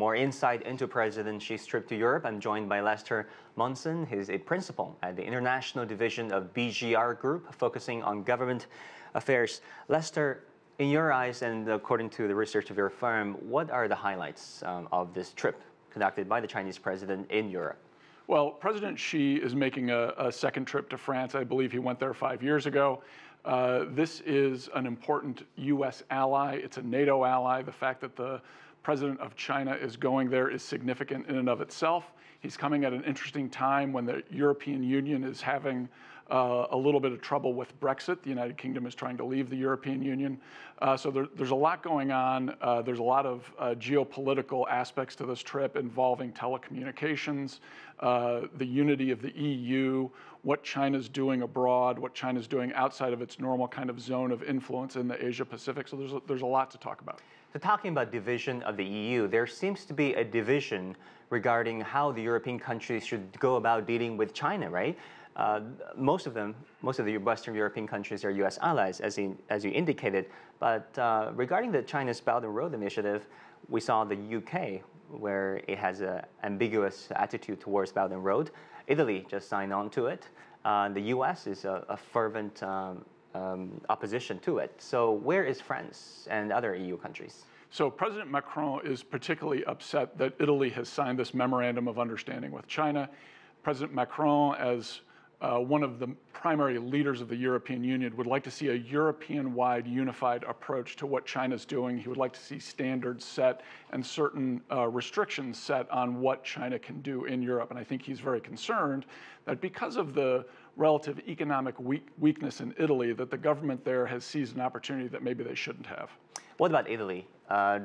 More insight into President Xi's trip to Europe. I'm joined by Lester Munson. He's a principal at the International Division of BGR Group, focusing on government affairs. Lester, in your eyes and according to the research of your firm, what are the highlights of this trip conducted by the Chinese president in Europe? Well, President Xi is making a second trip to France. I believe he went there 5 years ago. This is an important U.S. ally. It's a NATO ally. The fact that the president of China is going there is significant in and of itself. He's coming at an interesting time when the European Union is having a little bit of trouble with Brexit. The United Kingdom is trying to leave the European Union. So there's a lot going on. There's a lot of geopolitical aspects to this trip involving telecommunications, the unity of the EU, what China's doing abroad, what China's doing outside of its normal kind of zone of influence in the Asia-Pacific. So there's a lot to talk about. So talking about division of the EU, there seems to be a division regarding how the European countries should go about dealing with China, right? Most of the Western European countries are U.S. allies, as you indicated. But regarding the China's Belt and Road Initiative, we saw the UK, where it has an ambiguous attitude towards Belt and Road. Italy just signed on to it. The U.S. is a fervent opposition to it. So where is France and other EU countries? So President Macron is particularly upset that Italy has signed this memorandum of understanding with China. President Macron, as one of the primary leaders of the European Union, would like to see a European-wide unified approach to what China's doing. He would like to see standards set and certain restrictions set on what China can do in Europe. And I think he's very concerned that because of the relative economic weakness in Italy, that the government there has seized an opportunity that maybe they shouldn't have. What about Italy?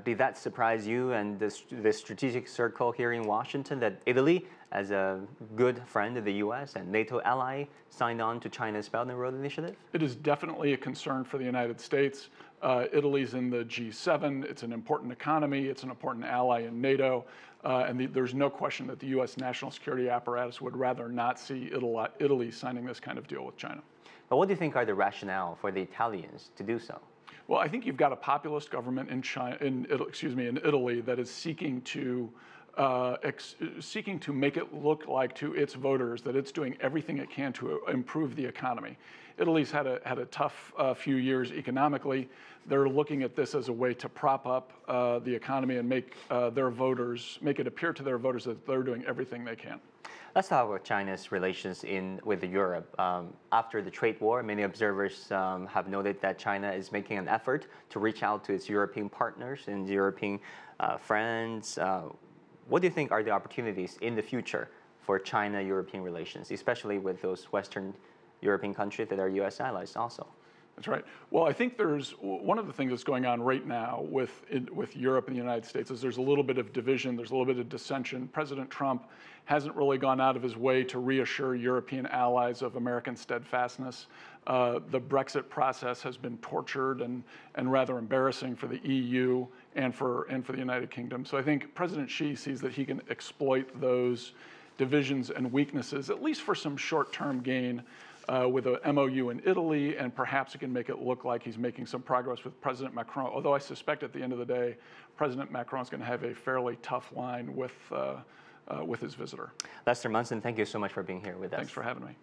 Did that surprise you and the strategic circle here in Washington that Italy, as a good friend of the U.S. and NATO ally, signed on to China's Belt and Road Initiative? It is definitely a concern for the United States. Italy's in the G7. It's an important economy. It's an important ally in NATO. And there's no question that the U.S. national security apparatus would rather not see Italy signing this kind of deal with China. But what do you think are the rationale for the Italians to do so? Well, I think you've got a populist government in Italy that is seeking to make it look like to its voters that it's doing everything it can to improve the economy. Italy's had a tough few years economically. They're looking at this as a way to prop up the economy and make it appear to their voters that they're doing everything they can. Let's talk about China's relations with Europe. After the trade war, many observers have noted that China is making an effort to reach out to its European partners and European friends. What do you think are the opportunities in the future for China-European relations, especially with those Western European countries that are U.S. allies also? That's right. Well, I think there's one of the things that's going on right now with Europe and the United States is there's a little bit of division, there's a little bit of dissension. President Trump hasn't really gone out of his way to reassure European allies of American steadfastness. The Brexit process has been tortured and rather embarrassing for the EU and for the United Kingdom. So I think President Xi sees that he can exploit those divisions and weaknesses, at least for some short-term gain, with a MOU in Italy, and perhaps it can make it look like he's making some progress with President Macron, although I suspect at the end of the day, President Macron is going to have a fairly tough line with his visitor. Lester Munson, thank you so much for being here with us. Thanks for having me.